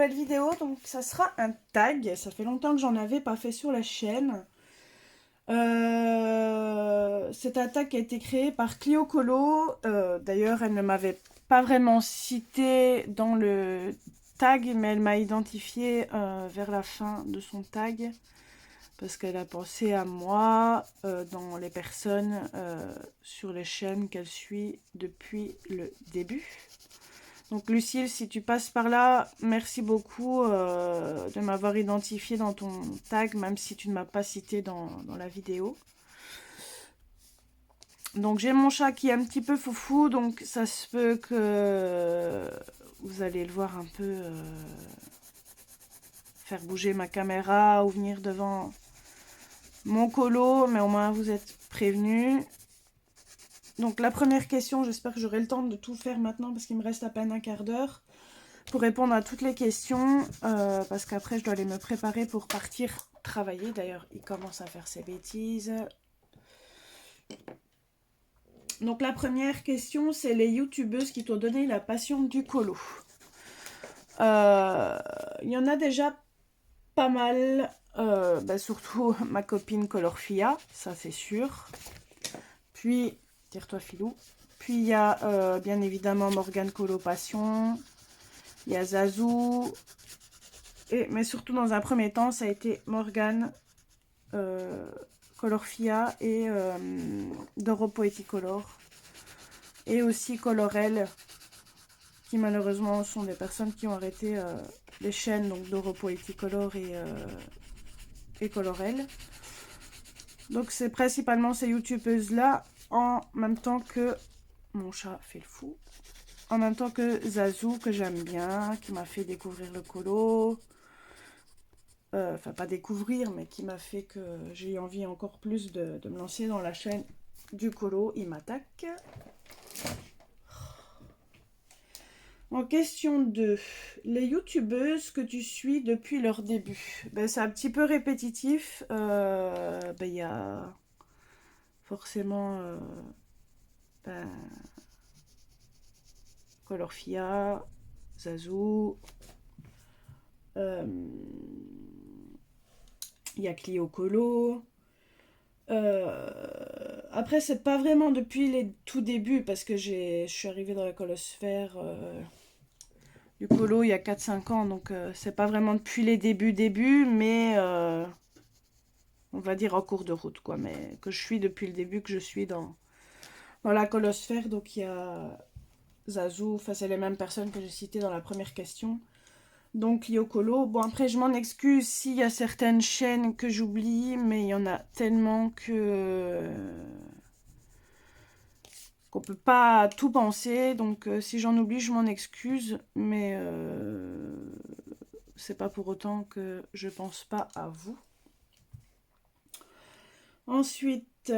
nouvelle vidéo, donc ça sera un tag. Ça fait longtemps que j'en avais pas fait sur la chaîne. C'est un tag qui a été créé par Clio Colo. D'ailleurs, elle ne m'avait pas vraiment cité dans le tag, mais elle m'a identifié vers la fin de son tag. Parce qu'elle a pensé à moi dans les personnes sur les chaînes qu'elle suit depuis le début. Donc Lucille, si tu passes par là, merci beaucoup de m'avoir identifié dans ton tag, même si tu ne m'as pas cité dans la vidéo. Donc j'ai mon chat qui est un petit peu foufou, donc ça se peut que vous allez le voir un peu faire bouger ma caméra ou venir devant mon colo, mais au moins vous êtes prévenus. Donc la première question, j'espère que j'aurai le temps de tout faire maintenant parce qu'il me reste à peine un quart d'heure pour répondre à toutes les questions, parce qu'après je dois aller me préparer pour partir travailler. D'ailleurs, il commence à faire ses bêtises. Donc la première question, c'est les youtubeuses qui t'ont donné la passion du colo. Il y en a déjà pas mal, surtout ma copine Colorfia, ça c'est sûr. Puis, tire-toi filou. Puis il y a bien évidemment Morgane Colo Passion. Il y a Zazou. Mais surtout dans un premier temps, ça a été Morgane, Colorfia et Doro Poeticolor. Et aussi Colorel, qui malheureusement sont des personnes qui ont arrêté les chaînes, donc Doro Poeticolor et Colorel. Donc c'est principalement ces youtubeuses-là, en même temps que... Mon chat fait le fou. En même temps que Zazou, que j'aime bien, qui m'a fait découvrir le colo. Enfin, pas découvrir, mais qui m'a fait que j'ai eu envie encore plus de me lancer dans la chaîne du colo. Il m'attaque. En question 2, les youtubeuses que tu suis depuis leur début. Ben, c'est un petit peu répétitif. Il y a forcément Colorfia, Zazou. Il y a Clio Colo. Après, c'est pas vraiment depuis les tout débuts, parce que je suis arrivée dans la colosphère du colo il y a 4-5 ans, donc c'est pas vraiment depuis les débuts, mais on va dire en cours de route, quoi. Mais que je suis depuis le début, que je suis dans la colosphère. Donc il y a Zazou, enfin c'est les mêmes personnes que j'ai citées dans la première question. Donc Yokolo, bon après je m'en excuse s'il y a certaines chaînes que j'oublie, mais il y en a tellement que qu'on peut pas tout penser, donc si j'en oublie je m'en excuse, mais c'est pas pour autant que je pense pas à vous. Ensuite,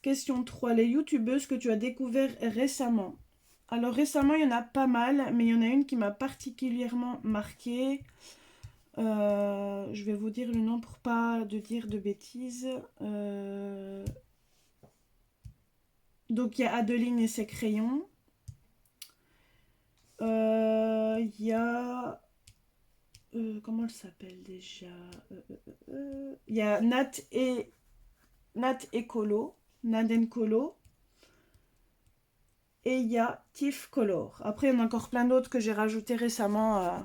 question 3, les youtubeuses que tu as découvert récemment. Alors récemment il y en a pas mal, mais il y en a une qui m'a particulièrement marquée. Je vais vous dire le nom pour pas dire de bêtises. Donc il y a Adeline et ses crayons. Il y a... comment elle s'appelle déjà? Il y a Nat et Colo. Naden Colo. Et il y a Tiff Color. Après, il y en a encore plein d'autres que j'ai rajouté récemment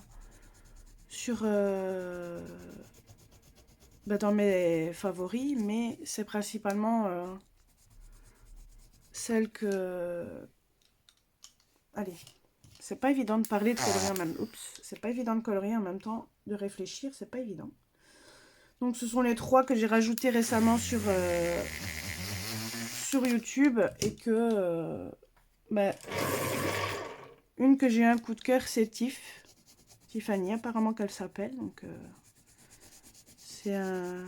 dans mes favoris, mais c'est principalement celle que... Allez, c'est pas évident de parler de coloris en même... Oups, c'est pas évident de colorier en même temps, de réfléchir, c'est pas évident. Donc ce sont les 3 que j'ai rajoutés récemment sur YouTube, et que... une que j'ai eu un coup de cœur, c'est Tiffany, apparemment qu'elle s'appelle. Donc c'est un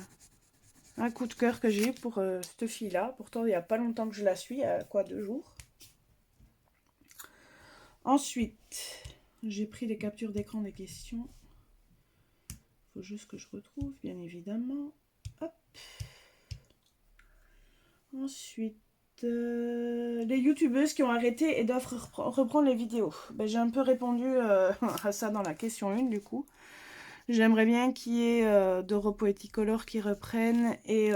coup de cœur que j'ai eu pour cette fille-là. Pourtant, il n'y a pas longtemps que je la suis, il y a quoi, 2 jours. Ensuite, j'ai pris les captures d'écran des questions. Il faut juste que je retrouve, bien évidemment. Hop. Ensuite, les youtubeuses qui ont arrêté et doivent reprendre les vidéos. Ben, j'ai un peu répondu à ça dans la question 1 du coup. J'aimerais bien qu'il y ait Doro Poeticolor qui reprenne et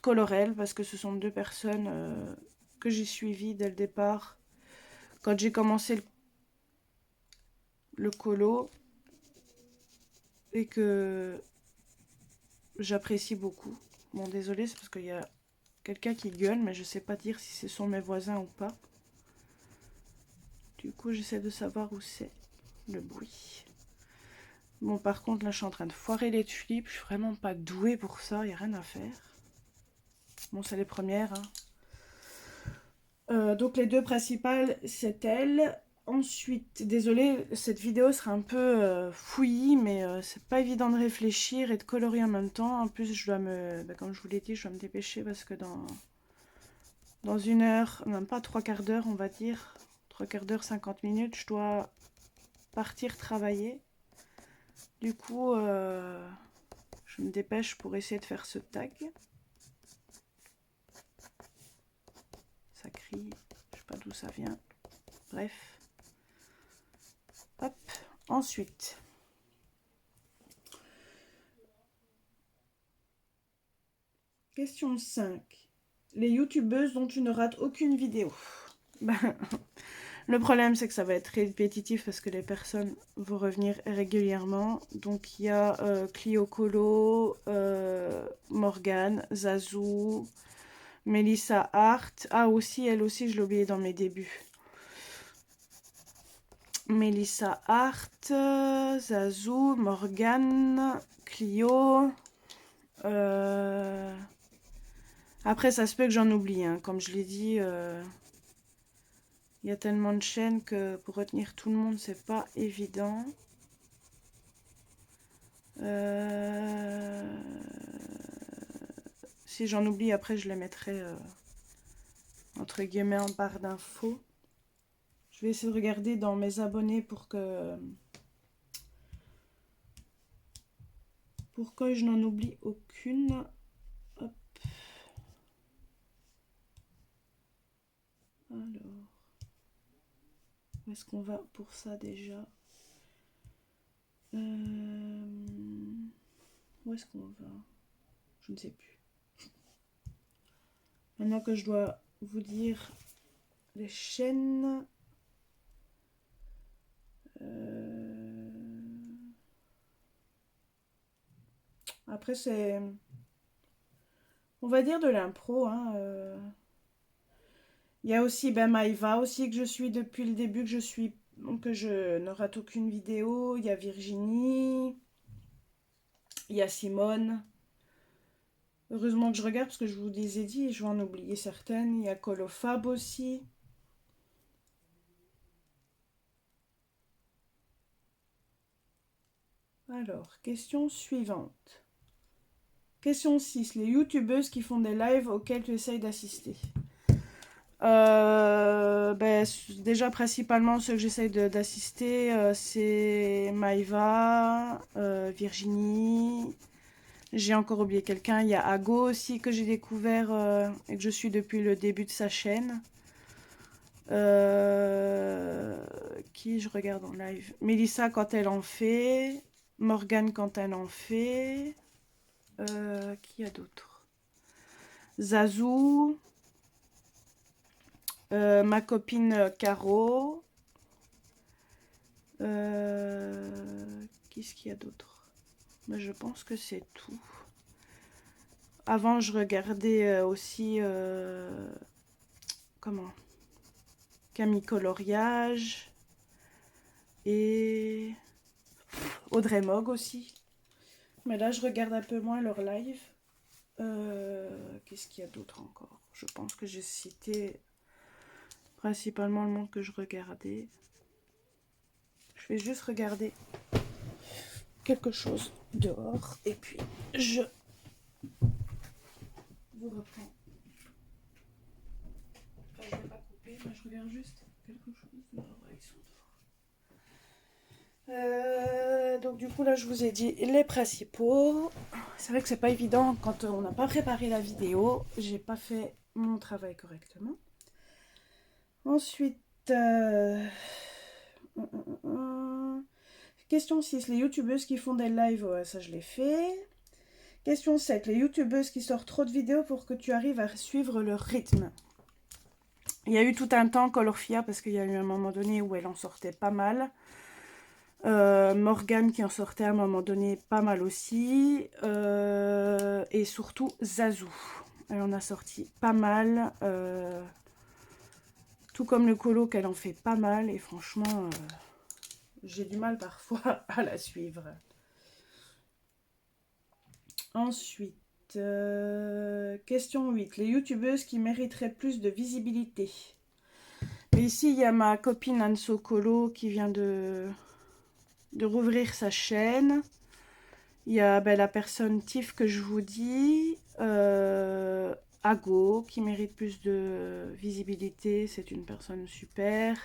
Colorel, parce que ce sont deux personnes que j'ai suivies dès le départ. Quand j'ai commencé le colo et que j'apprécie beaucoup. Bon, désolé, c'est parce qu'il y a quelqu'un qui gueule, mais je sais pas dire si ce sont mes voisins ou pas. Du coup, j'essaie de savoir où c'est le bruit. Bon, par contre, là, je suis en train de foirer les tulipes. Je suis vraiment pas douée pour ça. Il n'y a rien à faire. Bon, c'est les premières. Donc, les deux principales, c'est elles. Ensuite, désolée, cette vidéo sera un peu fouillie, mais c'est pas évident de réfléchir et de colorier en même temps. En plus, je dois comme je vous l'ai dit, je dois me dépêcher parce que dans une heure, même pas 3/4 d'heure, on va dire, 3/4 d'heure, 50 minutes, je dois partir travailler. Du coup, je me dépêche pour essayer de faire ce tag. Ça crie, je sais pas d'où ça vient. Bref. Hop. Ensuite. Question 5. Les youtubeuses dont tu ne rates aucune vidéo. Le problème, c'est que ça va être répétitif parce que les personnes vont revenir régulièrement. Donc, il y a Clio Colo, Morgane, Zazou, Melissa Hart. Ah, aussi, elle aussi, je l'ai oublié dans mes débuts. Melissa Hart, Zazou, Morgane, Clio. Après, ça se peut que j'en oublie. Hein. Comme je l'ai dit, il y a tellement de chaînes que pour retenir tout le monde, c'est pas évident. Si j'en oublie, après, je les mettrai entre guillemets en barre d'infos. Je vais essayer de regarder dans mes abonnés pour que je n'en oublie aucune. Hop. Alors, où est-ce qu'on va pour ça déjà? Où est-ce qu'on va? Je ne sais plus. Maintenant que je dois vous dire les chaînes. Après, c'est, on va dire de l'impro. Hein, Il y a aussi Maïva aussi que je suis depuis le début, que je ne rate aucune vidéo. Il y a Virginie. Il y a Simone. Heureusement que je regarde parce que je vous les ai dit et je vais en oublier certaines. Il y a Colofab aussi. Alors, question suivante. Question 6. Les youtubeuses qui font des lives auxquels tu essayes d'assister. Déjà, principalement, ceux que j'essaye d'assister, c'est Maïva, Virginie. J'ai encore oublié quelqu'un. Il y a Ago aussi que j'ai découvert et que je suis depuis le début de sa chaîne. Qui je regarde en live? Melissa quand elle en fait. Morgane quand elle en fait. Qui y a d'autre? Zazou. Ma copine Caro. Qu'est-ce qu'il y a d'autre? Je pense que c'est tout. Avant, je regardais aussi comment? Camille Coloriage et Audrey Mogg aussi. Mais là, je regarde un peu moins leur live. Qu'est-ce qu'il y a d'autre encore? Je pense que j'ai cité principalement le monde que je regardais. Je vais juste regarder quelque chose dehors et puis je vous reprends. Enfin, je vais pas couper, mais je regarde juste quelque chose dehors. Ils sont dehors. Donc du coup là je vous ai dit les principaux. C'est vrai que c'est pas évident quand on n'a pas préparé la vidéo. J'ai pas fait mon travail correctement. Ensuite, Question 6, les youtubeuses qui font des lives, ouais, ça je l'ai fait. Question 7, les youtubeuses qui sortent trop de vidéos pour que tu arrives à suivre leur rythme. Il y a eu tout un temps Colorfia parce qu'il y a eu un moment donné où elle en sortait pas mal. Morgane qui en sortait à un moment donné pas mal aussi. Et surtout Zazou. Elle en a sorti pas mal. Tout comme le colo qu'elle en fait pas mal. Et franchement, j'ai du mal parfois à la suivre. Ensuite, question 8. Les youtubeuses qui mériteraient plus de visibilité. Et ici, il y a ma copine Anso Colo qui vient de rouvrir sa chaîne. Il y a la personne Tiff que je vous dis. Ago qui mérite plus de visibilité. C'est une personne super.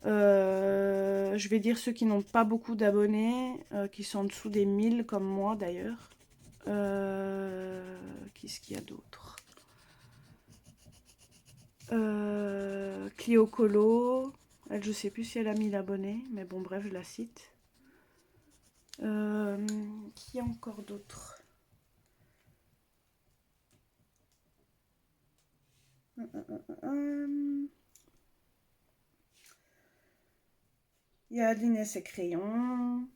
Je vais dire ceux qui n'ont pas beaucoup d'abonnés, qui sont en dessous des 1000 comme moi d'ailleurs. Qu'est-ce qu'il y a d'autre? Clio Colo. Elle, je sais plus si elle a 1000 abonnés, mais bon, bref, je la cite. Qui y a encore d'autres? Il y a Adeline et Crayon.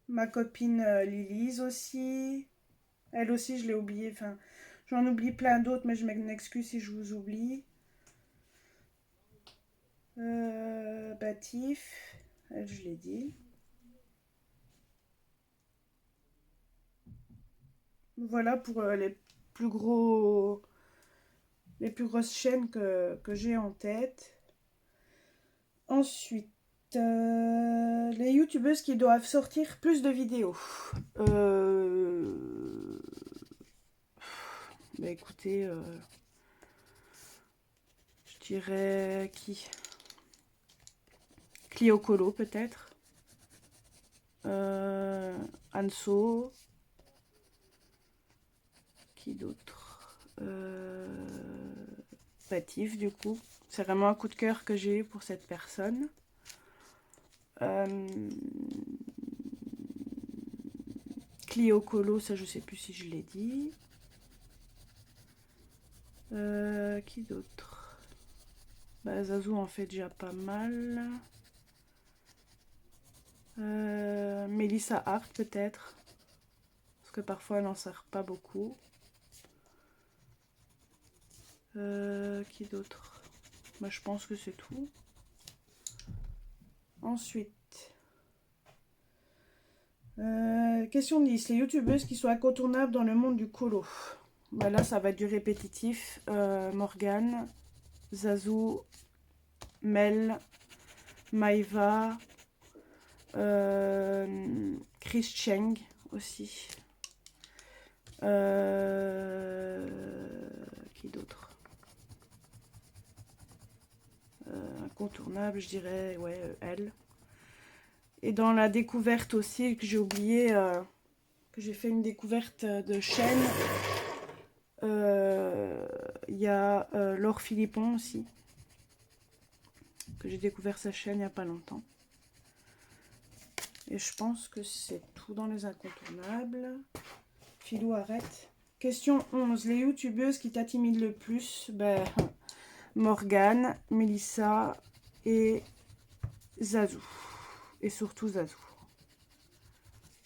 Ma copine Lilise aussi. Elle aussi, je l'ai oubliée. Enfin, j'en oublie plein d'autres, mais je m'excuse si je vous oublie. Batif. Elle, je l'ai dit. Voilà pour les plus grosses chaînes que j'ai en tête. Ensuite, les youtubeuses qui doivent sortir plus de vidéos. Écoutez, je dirais qui? Clio Colo peut-être. Anso. Qui d'autre? Batif du coup. C'est vraiment un coup de cœur que j'ai eu pour cette personne. Clio Colo, ça je sais plus si je l'ai dit. Qui d'autre? Zazou en fait déjà pas mal. Mélissa Hart peut-être. Parce que parfois elle n'en sert pas beaucoup. Qui d'autre? Je pense que c'est tout. Ensuite, question 10. Les youtubeuses qui sont incontournables dans le monde du colo. Là, ça va être du répétitif. Morgane, Zazou, Mel, Maïva, Chris Cheng aussi. Qui d'autre? Incontournable, je dirais, ouais, elle. Et dans la découverte aussi, que j'ai oublié, que j'ai fait une découverte de chaîne, il y a Laure Philippon aussi, que j'ai découvert sa chaîne il n'y a pas longtemps. Et je pense que c'est tout dans les incontournables. Philou, arrête. Question 11. Les youtubeuses qui t'intimident le plus, Morgane, Mélissa et Zazou. Et surtout Zazou.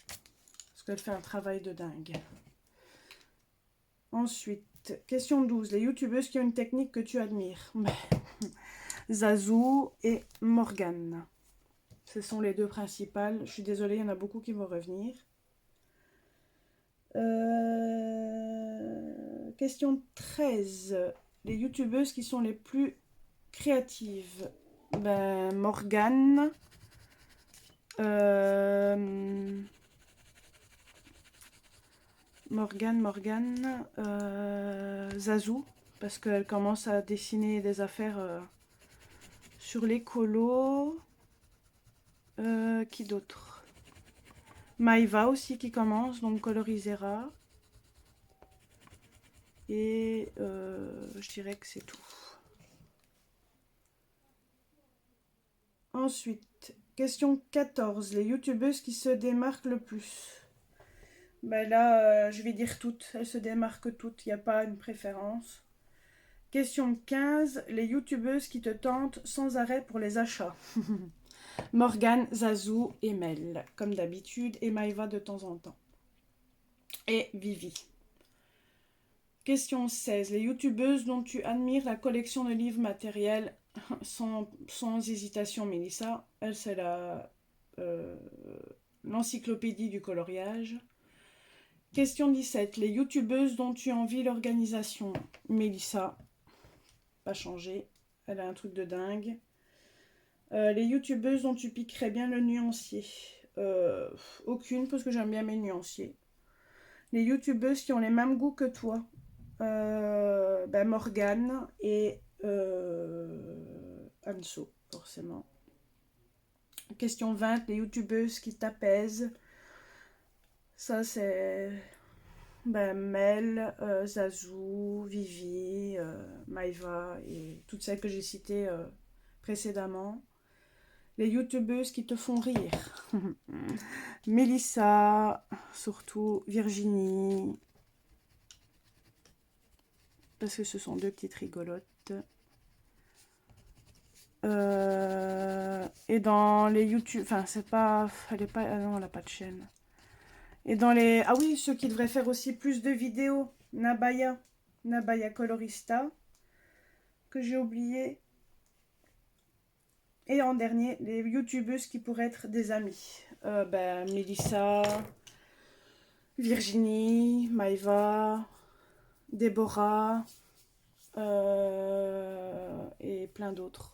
Parce qu'elle fait un travail de dingue. Ensuite, question 12. Les youtubeuses qui ont une technique que tu admires. Zazou et Morgane. Ce sont les deux principales. Je suis désolée, il y en a beaucoup qui vont revenir. Question 13. Les youtubeuses qui sont les plus créatives. Morgane. Morgane. Zazou. Parce qu'elle commence à dessiner des affaires sur les colos. Qui d'autre? Maïva aussi qui commence, donc Colorisera. Et je dirais que c'est tout. Ensuite, question 14. Les youtubeuses qui se démarquent le plus. Ben là, je vais dire toutes. Elles se démarquent toutes. Il n'y a pas une préférence. Question 15. Les youtubeuses qui te tentent sans arrêt pour les achats. Morgane, Zazou et Mel, comme d'habitude. Et Maïva de temps en temps. Et Vivi. Question 16. Les youtubeuses dont tu admires la collection de livres matériels sans hésitation, Mélissa. Elle, c'est l'encyclopédie du coloriage. Question 17. Les youtubeuses dont tu envies l'organisation. Mélissa. Pas changé. Elle a un truc de dingue. Les youtubeuses dont tu piquerais bien le nuancier. Aucune, parce que j'aime bien mes nuanciers. Les youtubeuses qui ont les mêmes goûts que toi. Morgane et Anso, forcément. Question 20, les youtubeuses qui t'apaisent. Ça, c'est Mel, Zazou, Vivi, Maïva et toutes celles que j'ai citées précédemment. Les youtubeuses qui te font rire. Mélissa, surtout Virginie. Parce que ce sont deux petites rigolotes. Et dans les YouTube... Enfin, c'est pas... Elle est pas... Ah non, elle n'a pas de chaîne. Et dans les... Ah oui, ceux qui devraient faire aussi plus de vidéos. Nabaya. Nabaya Colorista. Que j'ai oublié. Et en dernier, les youtubeuses qui pourraient être des amis. Mélissa, Virginie, Maïva, Déborah et plein d'autres.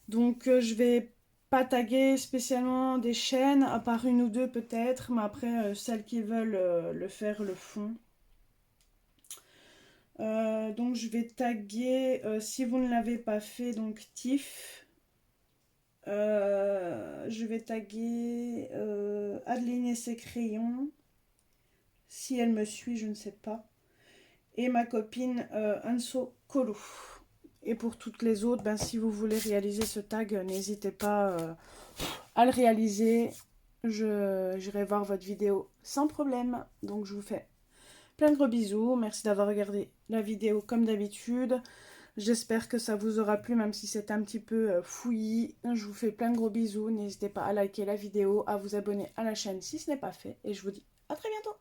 Donc je vais pas taguer spécialement des chaînes, à part une ou deux peut-être, mais après celles qui veulent le faire le font. Donc je vais taguer, si vous ne l'avez pas fait, donc Tiff. Je vais taguer Adeline et ses crayons. Si elle me suit, je ne sais pas. Et ma copine Anso Colo. Et pour toutes les autres, si vous voulez réaliser ce tag, n'hésitez pas à le réaliser. J'irai voir votre vidéo sans problème. Donc je vous fais plein de gros bisous. Merci d'avoir regardé la vidéo comme d'habitude. J'espère que ça vous aura plu, même si c'est un petit peu fouillis. Je vous fais plein de gros bisous. N'hésitez pas à liker la vidéo, à vous abonner à la chaîne si ce n'est pas fait. Et je vous dis à très bientôt.